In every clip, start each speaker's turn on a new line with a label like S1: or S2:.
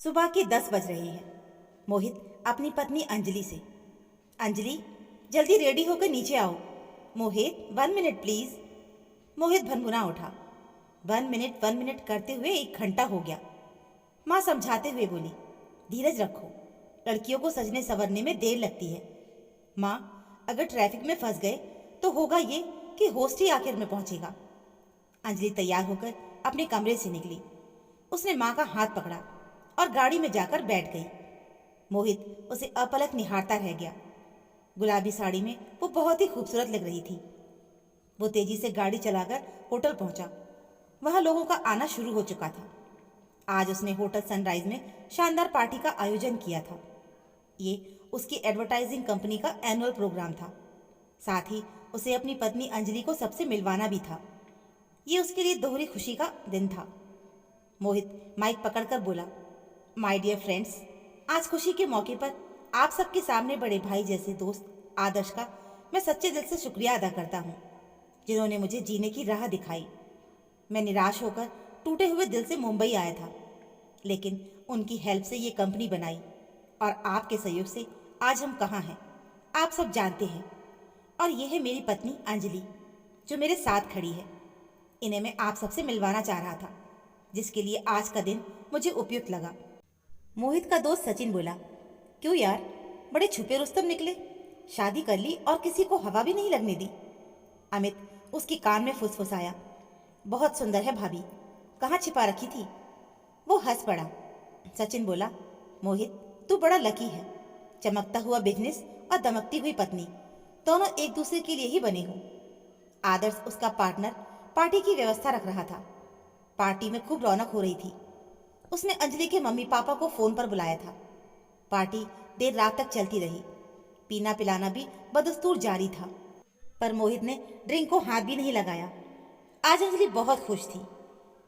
S1: सुबह के 10 बज रहे हैं। मोहित अपनी पत्नी अंजलि से, अंजलि जल्दी रेडी होकर नीचे आओ। मोहित 1 मिनट प्लीज। मोहित भनभुना उठा। 1 मिनट करते हुए 1 घंटा हो गया। माँ समझाते हुए बोली, धीरज रखो, लड़कियों को सजने संवरने में देर लगती है। माँ, अगर ट्रैफिक में फंस गए तो होगा ये कि होस्ट ही आखिर में पहुंचेगा। अंजलि तैयार होकर अपने कमरे से निकली। उसने माँ का हाथ पकड़ा और गाड़ी में जाकर बैठ गई। मोहित उसे अपलक निहारता रह गया। गुलाबी साड़ी में वो बहुत ही खूबसूरत लग रही थी। वो तेजी से गाड़ी चलाकर होटल पहुंचा। वहां लोगों का आना शुरू हो चुका था। आज उसने होटल सनराइज में शानदार पार्टी का आयोजन किया था। ये उसकी एडवर्टाइजिंग कंपनी का एनुअल प्रोग्राम था। साथ ही उसे अपनी पत्नी अंजलि को सबसे मिलवाना भी था। ये उसके लिए दोहरी खुशी का दिन था। मोहित माइक पकड़कर बोला, माय डियर फ्रेंड्स, आज खुशी के मौके पर आप सबके सामने बड़े भाई जैसे दोस्त आदर्श का मैं सच्चे दिल से शुक्रिया अदा करता हूँ, जिन्होंने मुझे जीने की राह दिखाई। मैं निराश होकर टूटे हुए दिल से मुंबई आया था, लेकिन उनकी हेल्प से ये कंपनी बनाई और आपके सहयोग से आज हम कहाँ हैं आप सब जानते हैं। और ये है मेरी पत्नी अंजलि, जो मेरे साथ खड़ी है। इन्हें मैं आप सबसे मिलवाना चाह रहा था, जिसके लिए आज का दिन मुझे उपयुक्त लगा। मोहित का दोस्त सचिन बोला, क्यों यार, बड़े छुपे रुस्तम निकले, शादी कर ली और किसी को हवा भी नहीं लगने दी। अमित उसके कान में फुसफुसाया, बहुत सुंदर है भाभी, कहाँ छिपा रखी थी। वो हंस पड़ा। सचिन बोला, मोहित तू बड़ा लकी है, चमकता हुआ बिजनेस और दमकती हुई पत्नी, दोनों एक दूसरे के लिए ही बने हो। आदर्श उसका पार्टनर पार्टी की व्यवस्था रख रहा था। पार्टी में खूब रौनक हो रही थी। उसने अंजलि के मम्मी पापा को फोन पर बुलाया था। पार्टी देर रात तक चलती रही। पीना पिलाना भी बदस्तूर जारी था, पर मोहित ने ड्रिंक को हाथ भी नहीं लगाया। आज अंजलि बहुत खुश थी।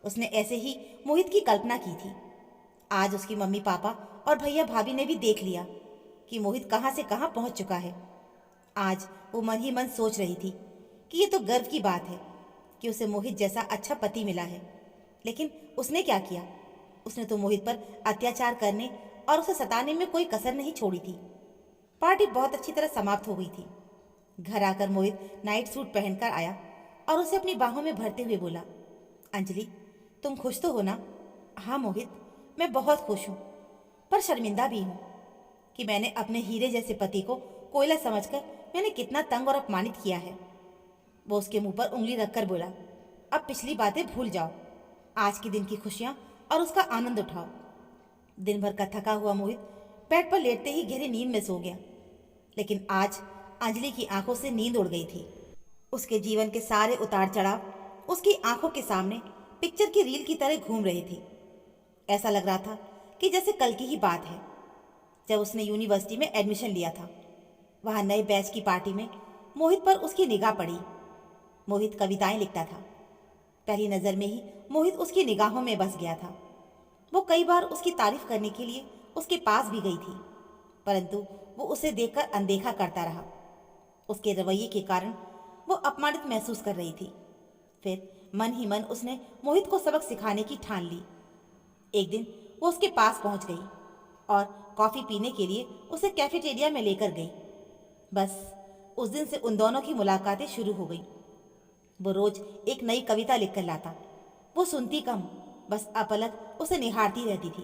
S1: उसने ऐसे ही मोहित की कल्पना की थी। आज उसकी मम्मी पापा और भैया भाभी ने भी देख लिया कि मोहित कहाँ से कहाँ पहुँच चुका है। आज वो मन ही मन सोच रही थी कि ये तो गर्व की बात है कि उसे मोहित जैसा अच्छा पति मिला है। लेकिन उसने क्या किया? उसने तो मोहित पर अत्याचार करने और उसे सताने में कोई कसर नहीं छोड़ी थी। पार्टी बहुत अच्छी तरह समाप्त हो गई थी। घर आकर मोहित नाइट सूट पहनकर आया और उसे अपनी बाहों में भरते हुए बोला, अंजलि तुम खुश तो हो ना? हाँ मोहित, मैं बहुत खुश हूँ, पर शर्मिंदा भी हूँ कि मैंने अपने हीरे जैसे पति को कोयला समझकर मैंने कितना तंग और अपमानित किया है। वो उसके मुंह पर उंगली रखकर बोला, अब पिछली बातें भूल जाओ, आज के दिन की खुशियाँ और उसका आनंद उठाओ। दिन भर का थका हुआ मोहित बेड पर लेटते ही गहरी नींद में सो गया। लेकिन आज अंजलि की आंखों से नींद उड़ गई थी। उसके जीवन के सारे उतार चढ़ाव उसकी आंखों के सामने पिक्चर की रील की तरह घूम रहे थे। ऐसा लग रहा था कि जैसे कल की ही बात है, जब उसने यूनिवर्सिटी में एडमिशन लिया था। वहाँ नए बैच की पार्टी में मोहित पर उसकी निगाह पड़ी। मोहित कविताएं लिखता था। पहली नज़र में ही मोहित उसकी निगाहों में बस गया था। वो कई बार उसकी तारीफ करने के लिए उसके पास भी गई थी, परंतु वो उसे देखकर अनदेखा करता रहा। उसके रवैये के कारण वो अपमानित महसूस कर रही थी। फिर मन ही मन उसने मोहित को सबक सिखाने की ठान ली। एक दिन वो उसके पास पहुंच गई और कॉफ़ी पीने के लिए उसे कैफेटेरिया में लेकर गई। बस उस दिन से उन दोनों की मुलाकातें शुरू हो गई। वो रोज एक नई कविता लिखकर लाता। वो सुनती कम, बस अपलक उसे निहारती रहती थी।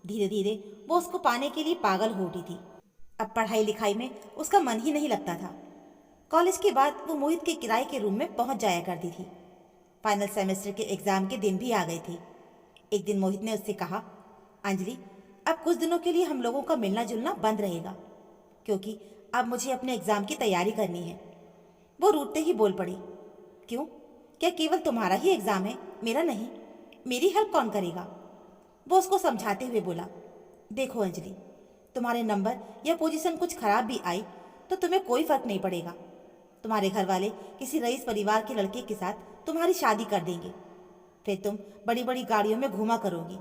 S1: धीरे धीरे वो उसको पाने के लिए पागल हो उठी थी। अब पढ़ाई लिखाई में उसका मन ही नहीं लगता था। कॉलेज के बाद वो मोहित के किराए के रूम में पहुंच जाया करती थी। फाइनल सेमेस्टर के एग्ज़ाम के दिन भी आ गए थे। एक दिन मोहित ने उससे कहा, अंजलि अब कुछ दिनों के लिए हम लोगों का मिलना जुलना बंद रहेगा, क्योंकि अब मुझे अपने एग्ज़ाम की तैयारी करनी है। वो रूठते ही बोल पड़ी, क्यों, क्या केवल तुम्हारा ही एग्ज़ाम है, मेरा नहीं? मेरी हेल्प कौन करेगा? वो उसको समझाते हुए बोला, देखो अंजलि, तुम्हारे नंबर या पोजीशन कुछ खराब भी आई तो तुम्हें कोई फ़र्क नहीं पड़ेगा। तुम्हारे घर वाले किसी रईस परिवार के लड़के के साथ तुम्हारी शादी कर देंगे। फिर तुम बड़ी बड़ी गाड़ियों में घूमा करोगी।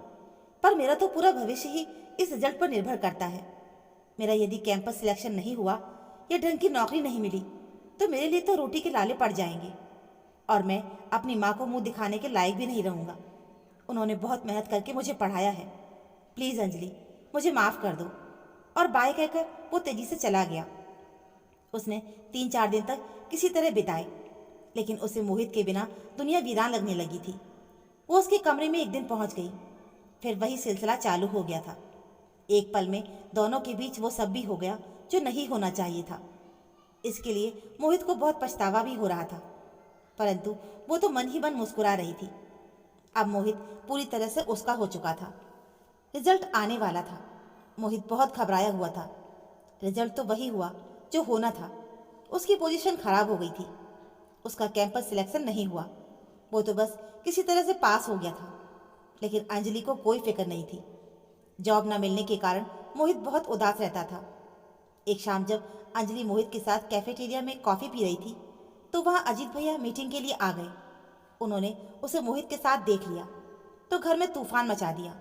S1: पर मेरा तो पूरा भविष्य ही इस रिजल्ट पर निर्भर करता है। मेरा यदि कैंपस सिलेक्शन नहीं हुआ या ढंग की नौकरी नहीं मिली तो मेरे लिए तो रोटी के लाले पड़ जाएंगे और मैं अपनी माँ को मुंह दिखाने के लायक भी नहीं रहूँगा। उन्होंने बहुत मेहनत करके मुझे पढ़ाया है। प्लीज़ अंजलि, मुझे माफ़ कर दो। और बाय कहकर वो तेजी से चला गया। उसने 3-4 दिन तक किसी तरह बिताए, लेकिन उसे मोहित के बिना दुनिया वीरान लगने लगी थी। वो उसके कमरे में एक दिन पहुंच गई, फिर वही सिलसिला चालू हो गया था। एक पल में दोनों के बीच वो सब भी हो गया जो नहीं होना चाहिए था। इसके लिए मोहित को बहुत पछतावा भी हो रहा था, परंतु वो तो मन ही मन मुस्कुरा रही थी। अब मोहित पूरी तरह से उसका हो चुका था। रिजल्ट आने वाला था। मोहित बहुत घबराया हुआ था। रिजल्ट तो वही हुआ जो होना था। उसकी पोजीशन खराब हो गई थी। उसका कैंपस सिलेक्शन नहीं हुआ। वो तो बस किसी तरह से पास हो गया था। लेकिन अंजलि को कोई फिक्र नहीं थी। जॉब न मिलने के कारण मोहित बहुत उदास रहता था। एक शाम जब अंजलि मोहित के साथ कैफेटेरिया में कॉफ़ी पी रही थी, तो वहाँ अजीत भैया मीटिंग के लिए आ गए। उन्होंने उसे मोहित के साथ देख लिया तो घर में तूफान मचा दिया।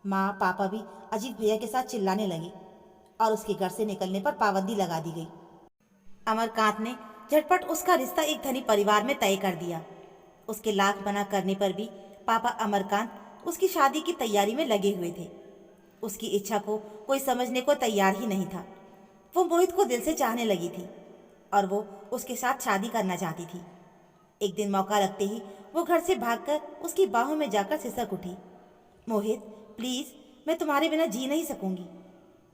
S1: माँ पापा भी अजीत भैया के साथ चिल्लाने लगे और उसके घर से निकलने पर पाबंदी लगा दी गई। अमरकांत ने झटपट उसका रिश्ता एक धनी परिवार में तय कर दिया। उसके लाख मना करने पर भी पापा अमरकांत उसकी शादी की तैयारी में लगे हुए थे। उसकी इच्छा को कोई समझने को तैयार ही नहीं था। वो मोहित को दिल से चाहने लगी थी और वो उसके साथ शादी करना चाहती थी। एक दिन मौका लगते ही वो घर से भागकर उसकी बाहों में जाकर सिसक उठी। मोहित, प्लीज़, मैं तुम्हारे बिना जी नहीं सकूंगी।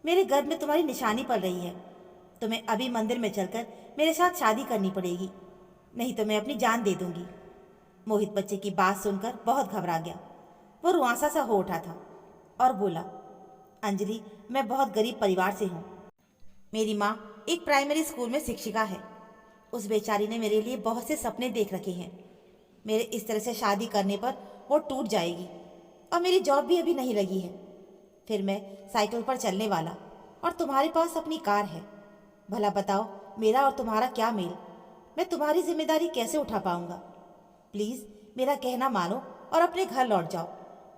S1: मेरे गर्भ में तुम्हारी निशानी पड़ रही है। तुम्हें अभी मंदिर में चलकर मेरे साथ शादी करनी पड़ेगी, नहीं तो मैं अपनी जान दे दूंगी। मोहित बच्चे की बात सुनकर बहुत घबरा गया। वो रुआंसा सा हो उठा था और बोला, अंजलि, मैं बहुत गरीब परिवार से हूँ। मेरी माँ एक प्राइमरी स्कूल में शिक्षिका है। उस बेचारी ने मेरे लिए बहुत से सपने देख रखे हैं। मेरे इस तरह से शादी करने पर वो टूट जाएगी और मेरी जॉब भी अभी नहीं लगी है। फिर मैं साइकिल पर चलने वाला और तुम्हारे पास अपनी कार है। भला बताओ, मेरा और तुम्हारा क्या मेल? मैं तुम्हारी जिम्मेदारी कैसे उठा पाऊंगा? प्लीज़ मेरा कहना मानो और अपने घर लौट जाओ।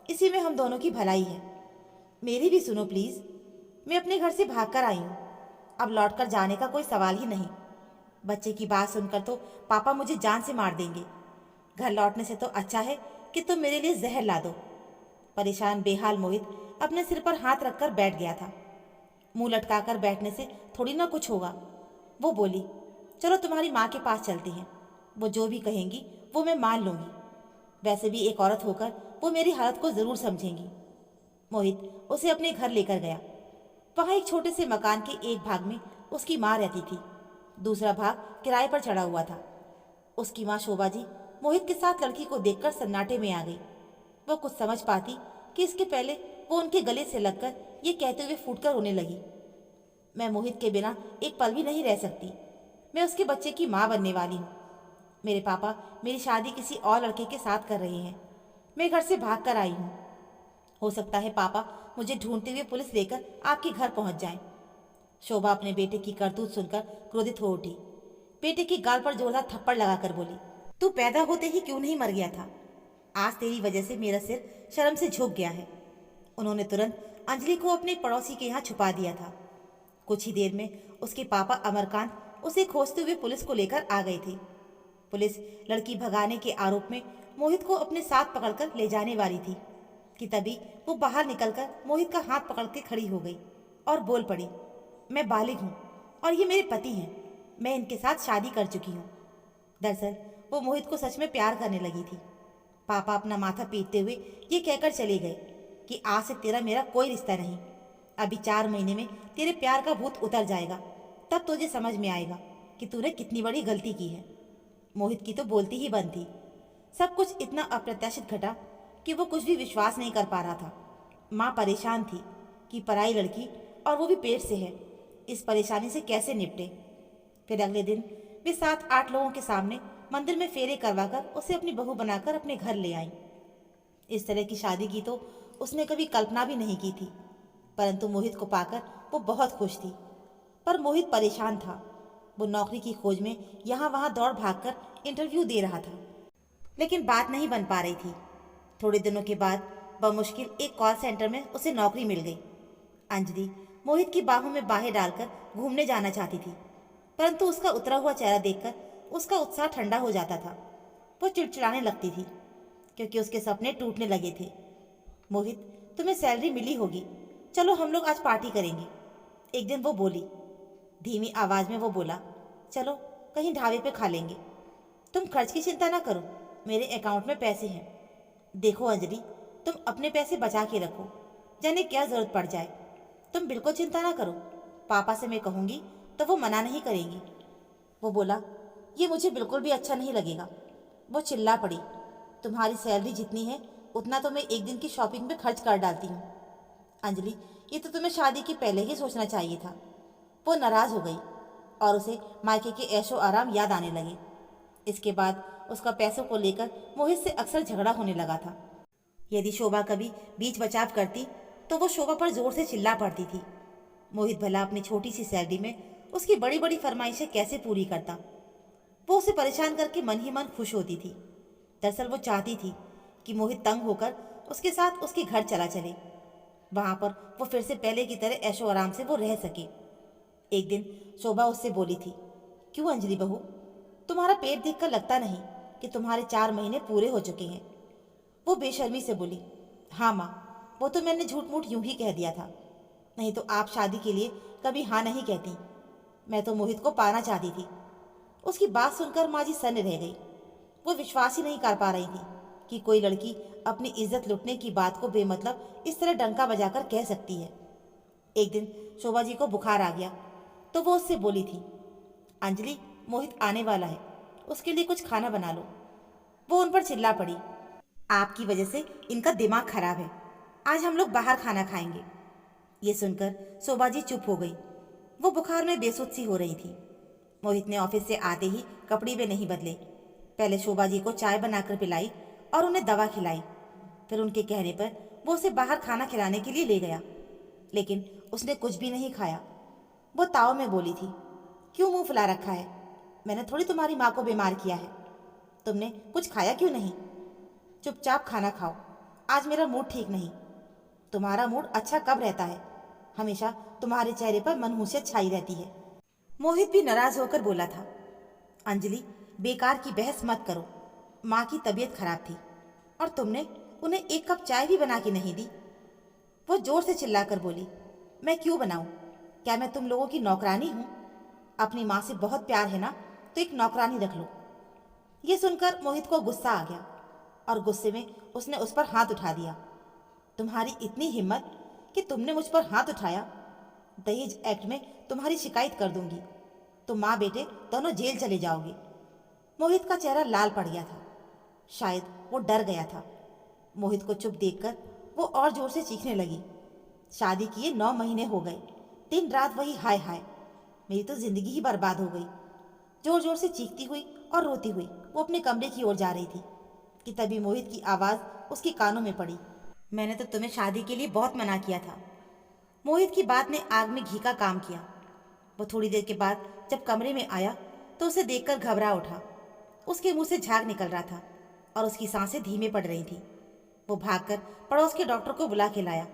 S1: इसी में हम दोनों की भलाई है। मेरी भी सुनो प्लीज़। मैं अपने घर से भागकर आई हूँ। अब लौटकर जाने का कोई सवाल ही नहीं। बच्चे की बात सुनकर तो पापा मुझे जान से मार देंगे। घर लौटने से तो अच्छा है कि तुम मेरे लिए जहर ला दो। परेशान बेहाल मोहित अपने सिर पर हाथ रखकर बैठ गया था। मुंह लटकाकर बैठने से थोड़ी ना कुछ होगा। वो बोली, चलो तुम्हारी माँ के पास चलते हैं। वो जो भी कहेंगी वो मैं मान लूँगी। वैसे भी एक औरत होकर वो मेरी हालत को ज़रूर समझेंगी। मोहित उसे अपने घर लेकर गया। वहाँ एक छोटे से मकान के एक भाग में उसकी माँ रहती थी। दूसरा भाग किराए पर चढ़ा हुआ था। उसकी माँ शोभा जी मोहित के साथ लड़की को देखकर सन्नाटे में आ गई। वो कुछ समझ पाती कि इसके पहले वो उनके गले से लगकर ये कहते हुए फूटकर रोने लगी, मैं मोहित के बिना एक पल भी नहीं रह सकती। मैं उसके बच्चे की माँ बनने वाली हूँ। मेरे पापा मेरी शादी किसी और लड़के के साथ कर रहे हैं। मैं घर से भाग कर आई हूँ। हो सकता है पापा मुझे ढूंढते हुए पुलिस लेकर आपके घर पहुँच जाए। शोभा अपने बेटे की करतूत सुनकर क्रोधित हो उठी। बेटे की गाल पर जोरदार थप्पड़ लगाकर बोली, तू पैदा होते ही क्यों नहीं मर गया था? आज तेरी वजह से मेरा सिर शर्म से झुक गया है। उन्होंने तुरंत अंजलि को अपने पड़ोसी के यहाँ छुपा दिया था। कुछ ही देर में उसके पापा अमरकांत उसे खोजते हुए पुलिस को लेकर आ गए थे। पुलिस लड़की भगाने के आरोप में मोहित को अपने साथ पकड़कर ले जाने वाली थी कि तभी वो बाहर निकलकर मोहित का हाथ पकड़ के खड़ी हो गई और बोल पड़ी, मैं बालिग हूँ और ये मेरे पति हैं। मैं इनके साथ शादी कर चुकी हूँ। दरअसल वो मोहित को सच में प्यार करने लगी थी। पापा अपना माथा पीटते हुए ये कहकर चले गए कि आज से तेरा मेरा कोई रिश्ता नहीं। अभी 4 महीने में तेरे प्यार का भूत उतर जाएगा, तब तुझे समझ में आएगा कि तूने कितनी बड़ी गलती की है। मोहित की तो बोलती ही बंद थी। सब कुछ इतना अप्रत्याशित घटा कि वो कुछ भी विश्वास नहीं कर पा रहा था। माँ परेशान थी कि पराई लड़की और वो भी पेट से है, इस परेशानी से कैसे निपटे। फिर अगले दिन वे 7-8 लोगों के सामने मंदिर में फेरे करवाकर उसे अपनी बहू बनाकर अपने घर ले आई। इस तरह की शादी की तो उसने कभी कल्पना भी नहीं की थी, परंतु मोहित को पाकर वो बहुत खुश थी। पर मोहित परेशान था। वो नौकरी की खोज में यहाँ वहाँ दौड़ भागकर इंटरव्यू दे रहा था, लेकिन बात नहीं बन पा रही थी। थोड़े दिनों के बाद बमुश्किल एक कॉल सेंटर में उसे नौकरी मिल गई। अंजलि मोहित की बाहों में बाहें डालकर घूमने जाना चाहती थी, परंतु उसका उतरा हुआ चेहरा देखकर उसका उत्साह ठंडा हो जाता था। वो चिड़चिड़ाने लगती थी क्योंकि उसके सपने टूटने लगे थे। मोहित, तुम्हें सैलरी मिली होगी, चलो हम लोग आज पार्टी करेंगे। एक दिन वो बोली। धीमी आवाज़ में वो बोला, चलो कहीं ढाबे पे खा लेंगे। तुम खर्च की चिंता ना करो, मेरे अकाउंट में पैसे हैं। देखो अंजलि, तुम अपने पैसे बचा के रखो, जाने क्या ज़रूरत पड़ जाए। तुम बिल्कुल चिंता ना करो, पापा से मैं कहूँगी तो वो मना नहीं करेंगी। वो बोला, ये मुझे बिल्कुल भी अच्छा नहीं लगेगा। वो चिल्ला पड़ी, तुम्हारी सैलरी जितनी है उतना तो मैं एक दिन की शॉपिंग में खर्च कर डालती हूँ। अंजलि, ये तो तुम्हें शादी के पहले ही सोचना चाहिए था। वो नाराज़ हो गई और उसे मायके के ऐशो आराम याद आने लगे। इसके बाद उसका पैसों को लेकर मोहित से अक्सर झगड़ा होने लगा था। यदि शोभा कभी बीच बचाव करती तो वो शोभा पर जोर से चिल्ला पड़ती थी। मोहित भला अपनी छोटी सी सैलरी में उसकी बड़ी बड़ी फरमाइशें कैसे पूरी करता। वो उसे परेशान करके मन ही मन खुश होती थी। दरअसल वो चाहती थी कि मोहित तंग होकर उसके साथ उसके घर चला चले। वहाँ पर वो फिर से पहले की तरह ऐशो आराम से वो रह सके। एक दिन शोभा उससे बोली थी, क्यों अंजलि बहू, तुम्हारा पेट देखकर लगता नहीं कि तुम्हारे 4 महीने पूरे हो चुके हैं। वो बेशर्मी से बोली, हाँ माँ, वो तो मैंने झूठ मूठ यूं ही कह दिया था, नहीं तो आप शादी के लिए कभी हाँ नहीं कहती। मैं तो मोहित को पाना चाहती थी। उसकी बात सुनकर माँ जी सन्न रह गई। वो विश्वास ही नहीं कर पा रही थी कि कोई लड़की अपनी इज्जत लुटने की बात को बेमतलब इस तरह डंका बजाकर कह सकती है। एक दिन शोभा जी को बुखार आ गया तो वो उससे बोली थी, अंजलि, मोहित आने वाला है, उसके लिए कुछ खाना बना लो। वो उन पर चिल्ला पड़ी, आपकी वजह से इनका दिमाग खराब है, आज हम लोग बाहर खाना खाएंगे। ये सुनकर शोभा जी चुप हो गई। वो बुखार में बेसुध सी हो रही थी। मोहित ने ऑफिस से आते ही कपड़े भी नहीं बदले। पहले शोभा जी को चाय बनाकर पिलाई और उन्हें दवा खिलाई। फिर उनके कहने पर वो उसे बाहर खाना खिलाने के लिए ले गया, लेकिन उसने कुछ भी नहीं खाया। वो ताव में बोली थी, क्यों मुंह फुला रखा है, मैंने थोड़ी तुम्हारी माँ को बीमार किया है, तुमने कुछ खाया क्यों नहीं? चुपचाप खाना खाओ, आज मेरा मूड ठीक नहीं। तुम्हारा मूड अच्छा कब रहता है, हमेशा तुम्हारे चेहरे पर मनहूसियत छाई रहती है। मोहित भी नाराज होकर बोला था, अंजलि, बेकार की बहस मत करो, माँ की तबीयत खराब थी और तुमने उन्हें एक कप चाय भी बना के नहीं दी। वो जोर से चिल्लाकर बोली, मैं क्यों बनाऊं, क्या मैं तुम लोगों की नौकरानी हूं? अपनी माँ से बहुत प्यार है ना, तो एक नौकरानी रख लो। ये सुनकर मोहित को गुस्सा आ गया और गुस्से में उसने उस पर हाथ उठा दिया। तुम्हारी इतनी हिम्मत कि तुमने मुझ पर हाथ उठाया, दहेज एक्ट में तुम्हारी शिकायत कर दूंगी, तुम माँ बेटे दोनों जेल चले जाओगे। मोहित का चेहरा लाल पड़ गया था, शायद वो डर गया था। मोहित को चुप देखकर वो और जोर से चीखने लगी, शादी किए 9 महीने हो गए, दिन रात वही हाय हाय, मेरी तो जिंदगी ही बर्बाद हो गई। जोर जोर से चीखती हुई और रोती हुई वो अपने कमरे की ओर जा रही थी कि तभी मोहित की आवाज़ उसके कानों में पड़ी, मैंने तो तुम्हें शादी के लिए बहुत मना किया था। मोहित की बात ने आग में घी का काम किया। वो थोड़ी देर के बाद जब कमरे में आया तो उसे देखकर घबरा उठा। उसके मुंह से झाग निकल रहा था और उसकी सांसें धीमे पड़ रही थी। वो भागकर पड़ोस के डॉक्टर को बुला के लाया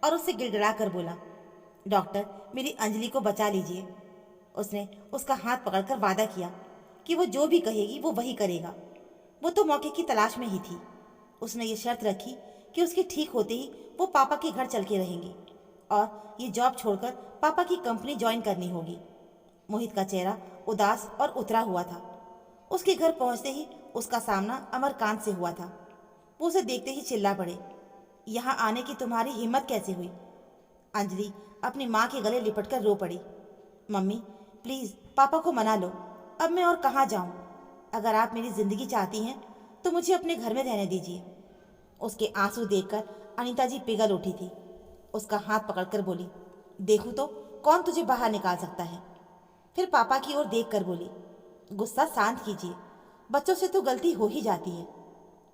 S1: और उससे गिड़गिड़ा कर बोला, डॉक्टर, मेरी अंजलि को बचा लीजिए। उसने उसका हाथ पकड़कर वादा किया कि वो जो भी कहेगी वो वही करेगा। वो तो मौके की तलाश में ही थी। उसने ये शर्त रखी कि उसके ठीक होते ही वो पापा के घर चल के रहेंगी और ये जॉब छोड़कर पापा की कंपनी ज्वाइन करनी होगी। मोहित का चेहरा उदास और उतरा हुआ था। उसके घर पहुंचते ही उसका सामना अमरकांत से हुआ था। वो उसे देखते ही चिल्ला पड़े, यहाँ आने की तुम्हारी हिम्मत कैसे हुई? अंजलि अपनी माँ के गले लिपटकर रो पड़ी, मम्मी प्लीज़ पापा को मना लो, अब मैं और कहाँ जाऊँ? अगर आप मेरी ज़िंदगी चाहती हैं तो मुझे अपने घर में रहने दीजिए। उसके आंसू देखकर अनीता जी पिघल उठी थी। उसका हाथ पकड़कर बोली, देखूँ तो कौन तुझे बाहर निकाल सकता है? फिर पापा की ओर देख कर बोली, गुस्सा शांत कीजिए, बच्चों से तो गलती हो ही जाती है।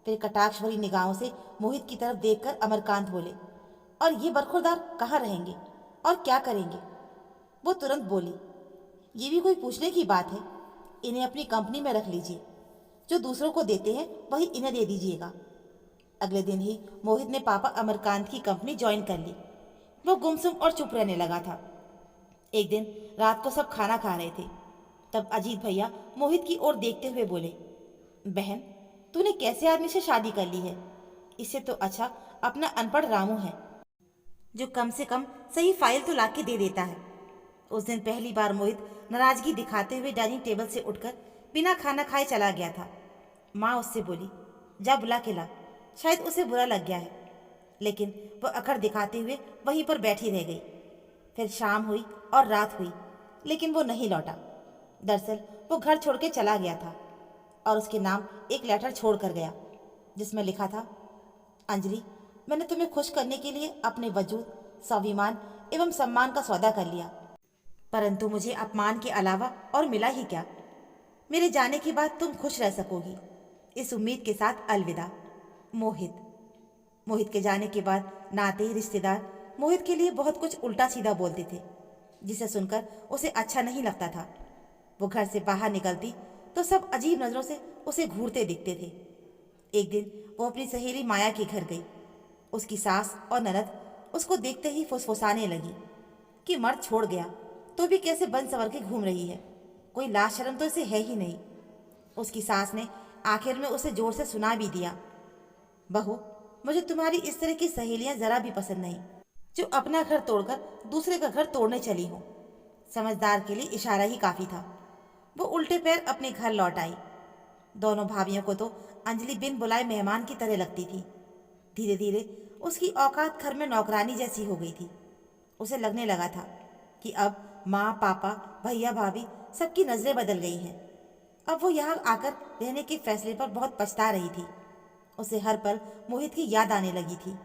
S1: फिर कटाक्ष भरी निगाहों से मोहित की तरफ देखकर अमरकांत बोले, और ये बरखुरदार कहाँ रहेंगे और क्या करेंगे? वो तुरंत बोली, ये भी कोई पूछने की बात है, इन्हें अपनी कंपनी में रख लीजिए, जो दूसरों को देते हैं वही इन्हें दे दीजिएगा। अगले दिन ही मोहित ने पापा अमरकांत की कंपनी ज्वाइन कर ली। वो गुमसुम और चुप रहने लगा था। एक दिन रात को सब खाना खा रहे थे, तब अजीत भैया मोहित की ओर देखते हुए बोले, बहन तूने कैसे आदमी से शादी कर ली है? इससे तो अच्छा अपना अनपढ़ रामू है जो कम से कम सही फाइल तो ला के दे देता है। उस दिन पहली बार मोहित नाराजगी दिखाते हुए डाइनिंग टेबल से उठकर बिना खाना खाए चला गया था। माँ उससे बोली, जा बुला के ला। शायद उसे बुरा लग गया है, लेकिन वह अकड़ दिखाते हुए वहीं पर बैठी रह गई। फिर शाम हुई और रात हुई, लेकिन वो नहीं लौटा। दरअसल वो घर छोड़ के चला गया था और उसके नाम एक लेटर छोड़ कर गया, जिसमें लिखा था, अंजलि, मैंने तुम्हें खुश करने के लिए अपने वजूद, स्वाभिमान एवं सम्मान का सौदा कर लिया, परंतु मुझे अपमान के अलावा और मिला ही क्या। मेरे जाने के बाद तुम खुश रह सकोगी, इस उम्मीद के साथ अलविदा, मोहित। मोहित के जाने के बाद नाते रिश्तेदार मोहित के लिए बहुत कुछ उल्टा सीधा बोलते थे, जिसे सुनकर उसे अच्छा नहीं लगता था। वो घर से बाहर निकलती तो सब अजीब नज़रों से उसे घूरते दिखते थे। एक दिन वो अपनी सहेली माया के घर गई। उसकी सास और ननद उसको देखते ही फुसफुसाने लगी कि मर्द छोड़ गया तो भी कैसे बन संवर के घूम रही है, कोई लाज शर्म तो इसे है ही नहीं। उसकी सास ने आखिर में उसे जोर से सुना भी दिया, बहू, मुझे तुम्हारी इस तरह की सहेलियां जरा भी पसंद नहीं, जो अपना घर तोड़कर दूसरे का घर तोड़ने चली हो। समझदार के लिए इशारा ही काफ़ी था। वो उल्टे पैर अपने घर लौट आई। दोनों भाभियों को तो अंजलि बिन बुलाए मेहमान की तरह लगती थी। धीरे धीरे उसकी औकात घर में नौकरानी जैसी हो गई थी। उसे लगने लगा था कि अब माँ, पापा, भैया, भाभी सबकी नज़रें बदल गई हैं। अब वो यहाँ आकर रहने के फैसले पर बहुत पछता रही थी। उसे हर पल मोहित की याद आने लगी थी।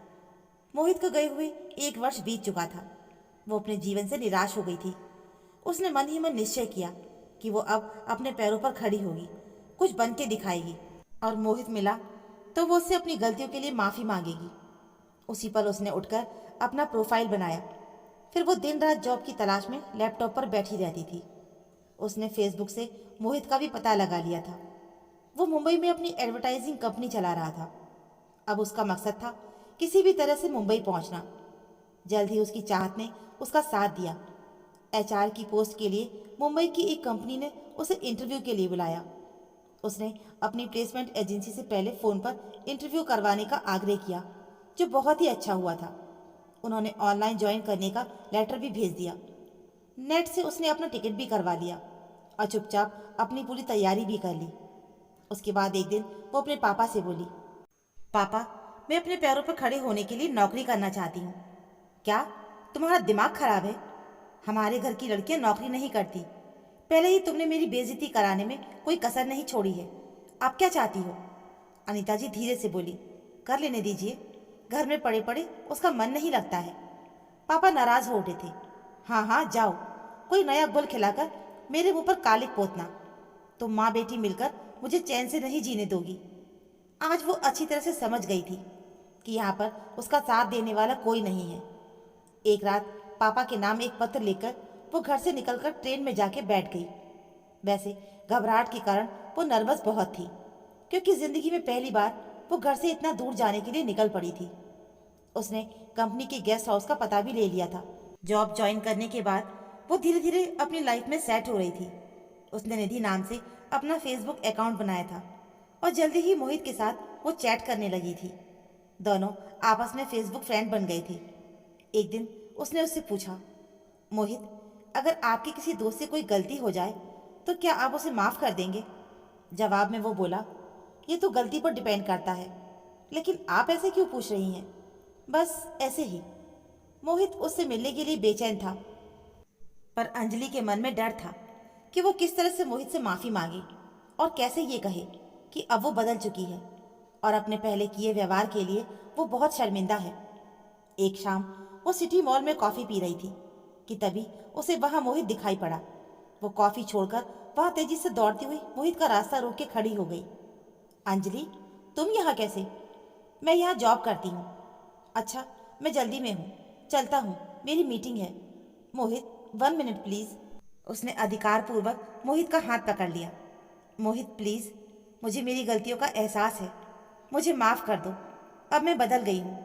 S1: मोहित को गए हुए 1 वर्ष बीत चुका था। वो अपने जीवन से निराश हो गई थी। उसने मन ही मन निश्चय किया कि वो अब अपने पैरों पर खड़ी होगी, कुछ बन के दिखाएगी, और मोहित मिला तो वो उससे अपनी गलतियों के लिए माफ़ी मांगेगी। उसी पल उसने उठकर अपना प्रोफाइल बनाया। फिर वो दिन रात जॉब की तलाश में लैपटॉप पर बैठी रहती थी। उसने फेसबुक से मोहित का भी पता लगा लिया था। वो मुंबई में अपनी एडवर्टाइजिंग कंपनी चला रहा था। अब उसका मकसद था किसी भी तरह से मुंबई पहुंचना। जल्द ही उसकी चाहत ने उसका साथ दिया। एचआर की पोस्ट के लिए मुंबई की एक कंपनी ने उसे इंटरव्यू के लिए बुलाया। उसने अपनी प्लेसमेंट एजेंसी से पहले फ़ोन पर इंटरव्यू करवाने का आग्रह किया, जो बहुत ही अच्छा हुआ था। उन्होंने ऑनलाइन ज्वाइन करने का लेटर भी भेज दिया। नेट से उसने अपना टिकट भी करवा लिया और चुपचाप अपनी पूरी तैयारी भी कर ली। उसके बाद एक दिन वो अपने पापा से बोली, पापा, मैं अपने पैरों पर खड़े होने के लिए नौकरी करना चाहती हूँ। क्या तुम्हारा दिमाग खराब है? हमारे घर की लड़कियां नौकरी नहीं करती। पहले ही तुमने मेरी बेइज्जती कराने में कोई कसर नहीं छोड़ी है। आप क्या चाहती हो? अनीता जी धीरे से बोली, कर लेने दीजिए, घर में पड़े पड़े उसका मन नहीं लगता है। पापा नाराज हो उठे थे। हाँ हाँ जाओ, कोई नया गुल खिलाकर मेरे मुंह पर कालिक पोतना। तुम माँ बेटी मिलकर मुझे चैन से नहीं जीने दोगी। आज वो अच्छी तरह से समझ गई थी कि यहाँ पर उसका साथ देने वाला कोई नहीं है। एक रात पापा के नाम एक पत्र लेकर वो घर से निकलकर ट्रेन में जाके बैठ गई। वैसे घबराहट के कारण वो नर्वस बहुत थी, क्योंकि ज़िंदगी में पहली बार वो घर से इतना दूर जाने के लिए निकल पड़ी थी। उसने कंपनी के गेस्ट हाउस का पता भी ले लिया था। जॉब ज्वाइन करने के बाद वो धीरे धीरे अपनी लाइफ में सेट हो रही थी। उसने निधि नाम से अपना फेसबुक अकाउंट बनाया था और जल्दी ही मोहित के साथ वो चैट करने लगी थी। दोनों आपस में फेसबुक फ्रेंड बन गए थे। एक दिन उसने उससे पूछा, मोहित, अगर आपके किसी दोस्त से कोई गलती हो जाए तो क्या आप उसे माफ़ कर देंगे? जवाब में वो बोला, ये तो गलती पर डिपेंड करता है, लेकिन आप ऐसे क्यों पूछ रही हैं? बस ऐसे ही। मोहित उससे मिलने के लिए बेचैन था, पर अंजलि के मन में डर था कि वो किस तरह से मोहित से माफ़ी मांगे और कैसे ये कहे कि अब वो बदल चुकी है और अपने पहले किए व्यवहार के लिए वो बहुत शर्मिंदा है। एक शाम वो सिटी मॉल में कॉफ़ी पी रही थी कि तभी उसे वहाँ मोहित दिखाई पड़ा। वो कॉफ़ी छोड़कर वहाँ तेजी से दौड़ती हुई मोहित का रास्ता रोक के खड़ी हो गई। अंजलि, तुम यहाँ कैसे? मैं यहाँ जॉब करती हूँ। अच्छा, मैं जल्दी में हूँ, चलता हूँ, मेरी मीटिंग है। मोहित, 1 मिनट प्लीज़। उसने अधिकारपूर्वक मोहित का हाथ पकड़ लिया। मोहित प्लीज़, मुझे मेरी गलतियों का एहसास है, मुझे माफ़ कर दो। अब मैं बदल गई हूँ,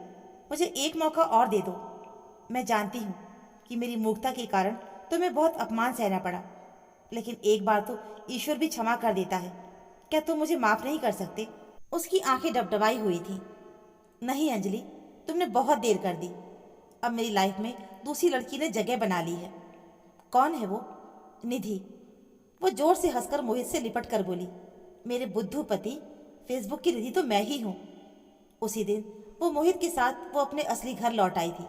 S1: मुझे एक मौका और दे दो। मैं जानती हूँ कि मेरी मूर्खता के कारण तुम्हें बहुत अपमान सहना पड़ा, लेकिन एक बार तो ईश्वर भी क्षमा कर देता है। क्या तुम मुझे माफ़ नहीं कर सकते? उसकी आंखें डबडबाई हुई थी। नहीं अंजलि, तुमने बहुत देर कर दी। अब मेरी लाइफ में दूसरी लड़की ने जगह बना ली है। कौन है वो? निधि। वो जोर से हंसकर मोहित से लिपट कर बोली, मेरे बुद्धू पति, फेसबुक की निधि तो मैं ही हूँ। उसी दिन वो मोहित के साथ वो अपने असली घर लौट आई थी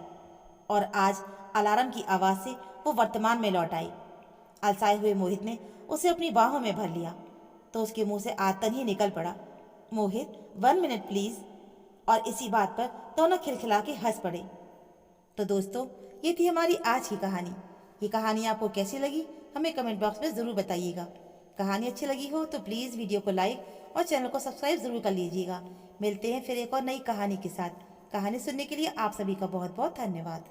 S1: और आज अलार्म की आवाज़ से वो वर्तमान में लौट आई। अलसाए हुए मोहित ने उसे अपनी बाहों में भर लिया तो उसके मुंह से आतन ही निकल पड़ा, मोहित 1 मिनट प्लीज़। और इसी बात पर दोनों खिलखिला के हंस पड़े। तो दोस्तों, ये थी हमारी आज की कहानी। ये कहानी आपको कैसी लगी हमें कमेंट बॉक्स में ज़रूर बताइएगा। कहानी अच्छी लगी हो तो प्लीज़ वीडियो को लाइक और चैनल को सब्सक्राइब ज़रूर कर लीजिएगा। मिलते हैं फिर एक और नई कहानी के साथ। कहानी सुनने के लिए आप सभी का बहुत बहुत धन्यवाद।